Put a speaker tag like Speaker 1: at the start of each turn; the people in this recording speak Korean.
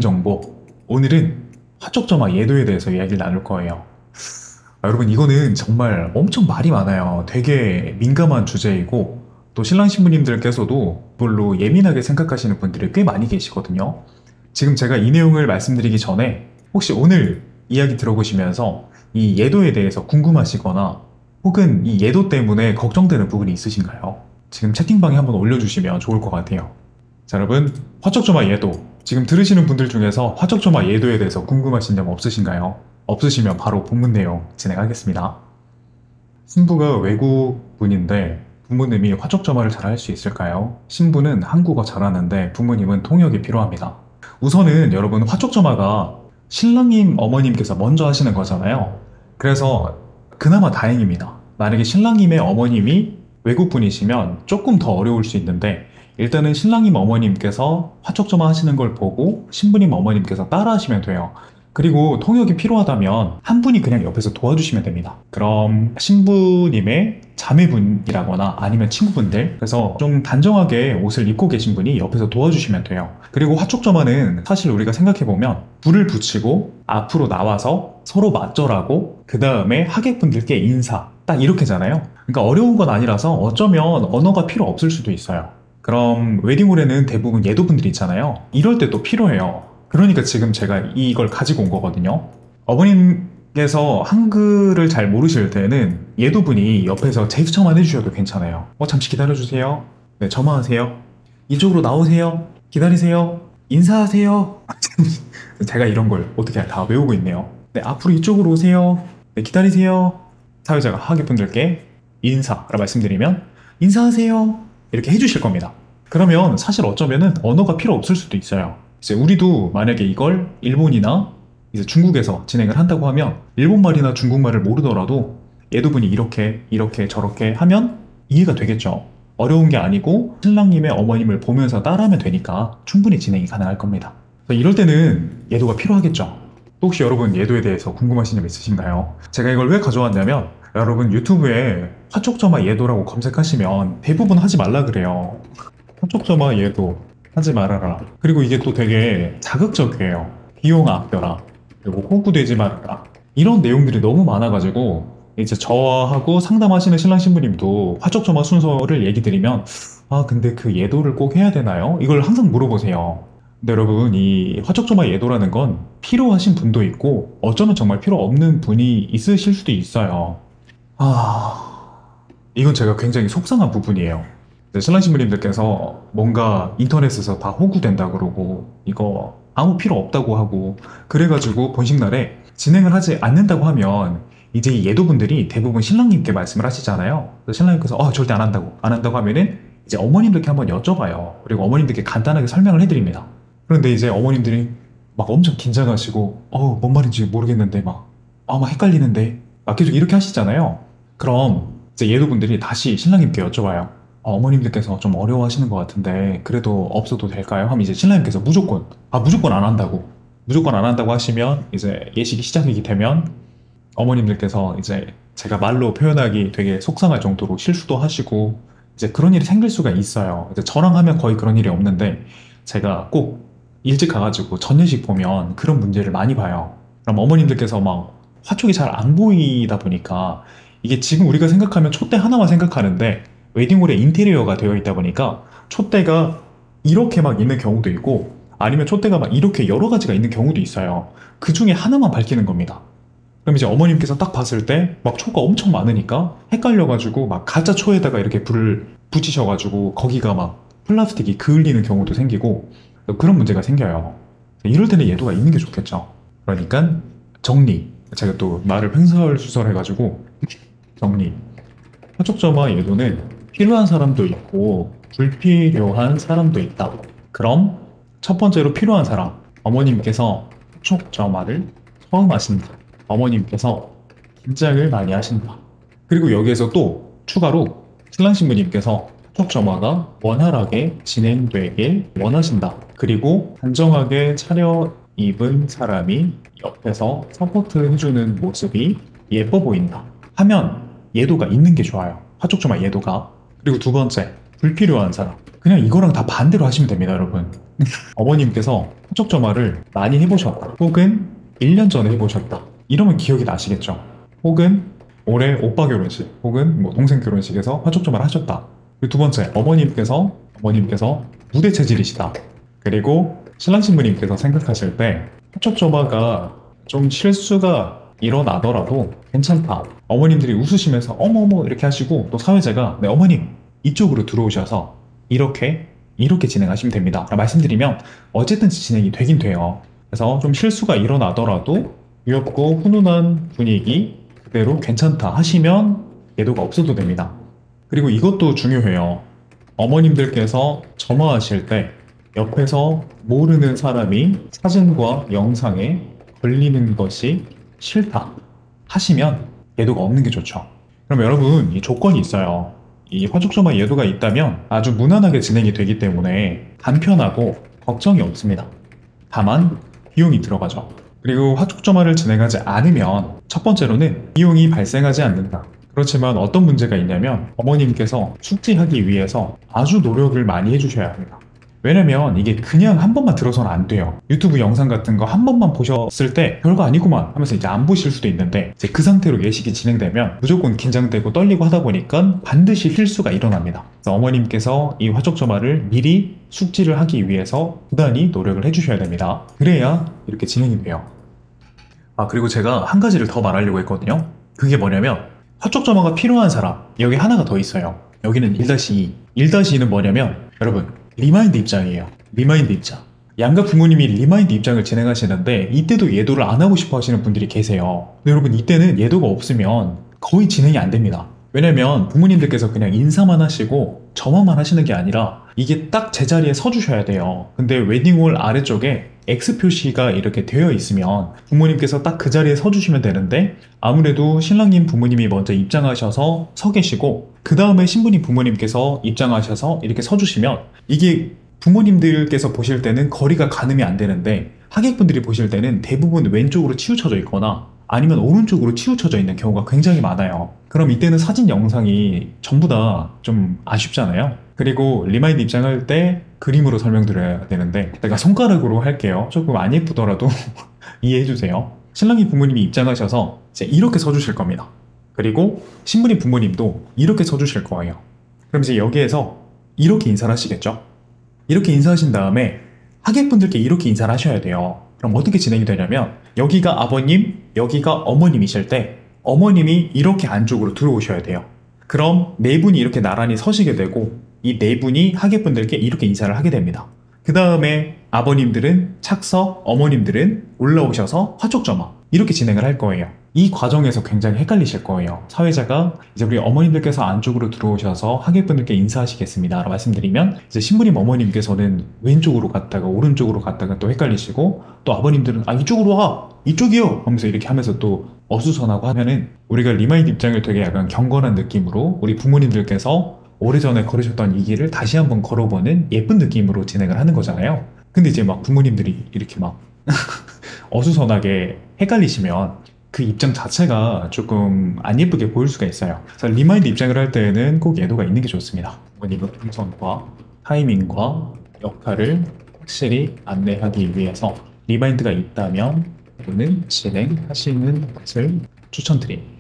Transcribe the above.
Speaker 1: 정보. 오늘은 화촉점화 예도에 대해서 이야기를 나눌 거예요. 여러분, 이거는 정말 엄청 말이 많아요. 되게 민감한 주제이고, 또 신랑 신부님들께서도 별로 예민하게 생각하시는 분들이 꽤 많이 계시거든요. 지금 제가 이 내용을 말씀드리기 전에 혹시 오늘 이야기 들어보시면서 이 예도에 대해서 궁금하시거나 혹은 이 예도 때문에 걱정되는 부분이 있으신가요? 지금 채팅방에 한번 올려주시면 좋을 것 같아요. 자, 여러분, 화촉점화 예도. 지금 들으시는 분들 중에서 화촉점화 예도에 대해서 궁금하신 점 없으신가요? 없으시면 바로 본문 내용 진행하겠습니다. 신부가 외국 분인데 부모님이 화촉점화를 잘 할 수 있을까요? 신부는 한국어 잘하는데 부모님은 통역이 필요합니다. 우선은 여러분, 화촉점화가 신랑님 어머님께서 먼저 하시는 거잖아요. 그래서 그나마 다행입니다. 만약에 신랑님의 어머님이 외국분이시면 조금 더 어려울 수 있는데, 일단은 신랑님 어머님께서 화촉점화 하시는 걸 보고 신부님 어머님께서 따라 하시면 돼요. 그리고 통역이 필요하다면 한 분이 그냥 옆에서 도와주시면 됩니다. 그럼 신부님의 자매분이라거나 아니면 친구분들, 그래서 좀 단정하게 옷을 입고 계신 분이 옆에서 도와주시면 돼요. 그리고 화촉점화는 사실 우리가 생각해보면 불을 붙이고 앞으로 나와서 서로 맞절하고 그 다음에 하객분들께 인사, 딱 이렇게잖아요. 그러니까 어려운 건 아니라서 어쩌면 언어가 필요 없을 수도 있어요. 그럼 웨딩홀에는 대부분 예도분들이 있잖아요. 이럴 때 또 필요해요. 그러니까 지금 제가 이걸 가지고 온 거거든요. 어머님께서 한글을 잘 모르실 때는 예도분이 옆에서 제스처만 해주셔도 괜찮아요. 잠시 기다려주세요. 네, 점화하세요. 이쪽으로 나오세요. 기다리세요. 인사하세요. 제가 이런 걸 어떻게 다 외우고 있네요. 네, 앞으로 이쪽으로 오세요. 네, 기다리세요. 사회자가 하객분들께 인사라 말씀드리면 인사하세요. 이렇게 해주실 겁니다. 그러면 사실 어쩌면은 언어가 필요 없을 수도 있어요. 이제 우리도 만약에 이걸 일본이나 이제 중국에서 진행을 한다고 하면 일본말이나 중국말을 모르더라도 예도분이 이렇게 저렇게 하면 이해가 되겠죠. 어려운 게 아니고 신랑님의 어머님을 보면서 따라하면 되니까 충분히 진행이 가능할 겁니다. 이럴 때는 예도가 필요하겠죠. 또 혹시 여러분 예도에 대해서 궁금하신 점 있으신가요? 제가 이걸 왜 가져왔냐면, 여러분 유튜브에 화촉점화 예도라고 검색하시면 대부분 하지 말라 그래요. 화촉점화 예도 하지 말아라. 그리고 이게 또 되게 자극적이에요. 비용 아껴라. 그리고 호구되지 말아라. 이런 내용들이 너무 많아가지고 이제 저하고 상담하시는 신랑 신부님도 화촉점화 순서를 얘기 드리면, 근데 그 예도를 꼭 해야 되나요? 이걸 항상 물어보세요. 근데 여러분, 이 화촉점화 예도라는 건 필요하신 분도 있고 어쩌면 정말 필요 없는 분이 있으실 수도 있어요. 이건 제가 굉장히 속상한 부분이에요. 신랑 신부님들께서 뭔가 인터넷에서 다 호구된다 그러고 이거 아무 필요 없다고 하고 그래가지고 본식날에 진행을 하지 않는다고 하면 이제 이 예도분들이 대부분 신랑님께 말씀을 하시잖아요. 그래서 신랑님께서 절대 안 한다고 하면은 이제 어머님들께 한번 여쭤봐요. 그리고 어머님들께 간단하게 설명을 해드립니다. 그런데 이제 어머님들이 막 엄청 긴장하시고 뭔 말인지 모르겠는데 막 헷갈리는데 막 계속 이렇게 하시잖아요. 그럼 이제 예도분들이 다시 신랑님께 여쭤봐요. 어머님들께서 좀 어려워하시는 것 같은데 그래도 없어도 될까요? 하면 이제 신랑님께서 무조건 안 한다고 하시면 이제 예식이 시작이 되면 어머님들께서 이제 제가 말로 표현하기 되게 속상할 정도로 실수도 하시고 이제 그런 일이 생길 수가 있어요. 이제 저랑 하면 거의 그런 일이 없는데 제가 꼭 일찍 가가지고 전예식 보면 그런 문제를 많이 봐요. 그럼 어머님들께서 막 화촉이 잘 안 보이다 보니까 이게 지금 우리가 생각하면 촛대 하나만 생각하는데 웨딩홀에 인테리어가 되어 있다 보니까 촛대가 이렇게 막 있는 경우도 있고 아니면 촛대가 막 이렇게 여러 가지가 있는 경우도 있어요. 그 중에 하나만 밝히는 겁니다. 그럼 이제 어머님께서 딱 봤을 때 막 초가 엄청 많으니까 헷갈려가지고 막 가짜 초에다가 이렇게 불을 붙이셔가지고 거기가 막 플라스틱이 그을리는 경우도 생기고 그런 문제가 생겨요. 이럴 때는 예도가 있는 게 좋겠죠. 그러니까 정리. 제가 또 말을 횡설수설해가지고 정리. 화촉점화 예도는 필요한 사람도 있고 불필요한 사람도 있다. 그럼 첫 번째로 필요한 사람. 어머님께서 화촉점화를 처음 하신다. 어머님께서 긴장을 많이 하신다. 그리고 여기에서 또 추가로 신랑 신부님께서 화촉점화가 원활하게 진행되길 원하신다. 그리고 단정하게 차려입은 사람이 옆에서 서포트 해주는 모습이 예뻐 보인다 하면 예도가 있는 게 좋아요. 화촉점화 예도가. 그리고 두 번째, 불필요한 사람. 그냥 이거랑 다 반대로 하시면 됩니다, 여러분. 어머님께서 화촉점화를 많이 해보셨다. 혹은 1년 전에 해보셨다. 이러면 기억이 나시겠죠. 혹은 올해 오빠 결혼식, 혹은 뭐 동생 결혼식에서 화촉점화를 하셨다. 그리고 두 번째, 어머님께서 무대 체질이시다. 그리고 신랑 신부님께서 생각하실 때 화촉점화가 좀 실수가 일어나더라도 괜찮다. 어머님들이 웃으시면서 어머어머 이렇게 하시고, 또 사회자가 네 어머님 이쪽으로 들어오셔서 이렇게 진행하시면 됩니다 말씀드리면 어쨌든 진행이 되긴 돼요. 그래서 좀 실수가 일어나더라도 귀엽고 훈훈한 분위기 그대로 괜찮다 하시면 예도가 없어도 됩니다. 그리고 이것도 중요해요. 어머님들께서 점화하실 때 옆에서 모르는 사람이 사진과 영상에 걸리는 것이 싫다 하시면 예도가 없는 게 좋죠. 그럼 여러분, 이 조건이 있어요. 이 화촉점화 예도가 있다면 아주 무난하게 진행이 되기 때문에 간편하고 걱정이 없습니다. 다만 비용이 들어가죠. 그리고 화촉점화를 진행하지 않으면 첫 번째로는 비용이 발생하지 않는다. 그렇지만 어떤 문제가 있냐면 어머님께서 숙지하기 위해서 아주 노력을 많이 해주셔야 합니다. 왜냐면 이게 그냥 한 번만 들어서는 안 돼요. 유튜브 영상 같은 거 한 번만 보셨을 때 별거 아니구만 하면서 이제 안 보실 수도 있는데, 이제 그 상태로 예식이 진행되면 무조건 긴장되고 떨리고 하다 보니까 반드시 실수가 일어납니다. 그래서 어머님께서 이 화촉점화를 미리 숙지를 하기 위해서 부단히 노력을 해주셔야 됩니다. 그래야 이렇게 진행이 돼요. 그리고 제가 한 가지를 더 말하려고 했거든요. 그게 뭐냐면 화촉점화가 필요한 사람, 여기 하나가 더 있어요. 여기는 1-2. 1-2는 뭐냐면 여러분, 리마인드 입장이에요. 리마인드 입장. 양가 부모님이 리마인드 입장을 진행하시는데 이때도 예도를 안 하고 싶어 하시는 분들이 계세요. 근데 여러분, 이때는 예도가 없으면 거의 진행이 안 됩니다. 왜냐면 부모님들께서 그냥 인사만 하시고 점화만 하시는 게 아니라 이게 딱 제자리에 서주셔야 돼요. 근데 웨딩홀 아래쪽에 X 표시가 이렇게 되어 있으면 부모님께서 딱 그 자리에 서주시면 되는데, 아무래도 신랑님 부모님이 먼저 입장하셔서 서 계시고 그 다음에 신부님 부모님께서 입장하셔서 이렇게 서주시면 이게 부모님들께서 보실 때는 거리가 가늠이 안 되는데 하객분들이 보실 때는 대부분 왼쪽으로 치우쳐져 있거나 아니면 오른쪽으로 치우쳐져 있는 경우가 굉장히 많아요. 그럼 이때는 사진 영상이 전부 다 좀 아쉽잖아요. 그리고 리마인드 입장할 때 그림으로 설명드려야 되는데 제가 손가락으로 할게요. 조금 안 예쁘더라도 이해해주세요. 신랑이 부모님이 입장하셔서 이제 이렇게 서주실 겁니다. 그리고 신부님 부모님도 이렇게 서주실 거예요. 그럼 이제 여기에서 이렇게 인사를 하시겠죠? 이렇게 인사하신 다음에 하객분들께 이렇게 인사를 하셔야 돼요. 그럼 어떻게 진행이 되냐면 여기가 아버님, 여기가 어머님이실 때 어머님이 이렇게 안쪽으로 들어오셔야 돼요. 그럼 네 분이 이렇게 나란히 서시게 되고 이 네 분이 하객분들께 이렇게 인사를 하게 됩니다. 그 다음에 아버님들은 착석, 어머님들은 올라오셔서 화촉점화 이렇게 진행을 할 거예요. 이 과정에서 굉장히 헷갈리실 거예요. 사회자가 이제 우리 어머님들께서 안쪽으로 들어오셔서 하객분들께 인사하시겠습니다 라고 말씀드리면 이제 신부님 어머님께서는 왼쪽으로 갔다가 오른쪽으로 갔다가 또 헷갈리시고, 또 아버님들은 이쪽으로 와! 이쪽이요! 하면서 이렇게 하면서 또 어수선하고 하면은 우리가 리마인드 입장을 되게 약간 경건한 느낌으로 우리 부모님들께서 오래전에 걸으셨던 이 길을 다시 한번 걸어보는 예쁜 느낌으로 진행을 하는 거잖아요. 근데 이제 막 부모님들이 이렇게 막 어수선하게 헷갈리시면 그 입장 자체가 조금 안 예쁘게 보일 수가 있어요. 그래서 리마인드 입장을 할 때는 꼭 예도가 있는 게 좋습니다. 부모님의 동선과 타이밍과 역할을 확실히 안내하기 위해서 리마인드가 있다면 또는 진행하시는 것을 추천드립니다.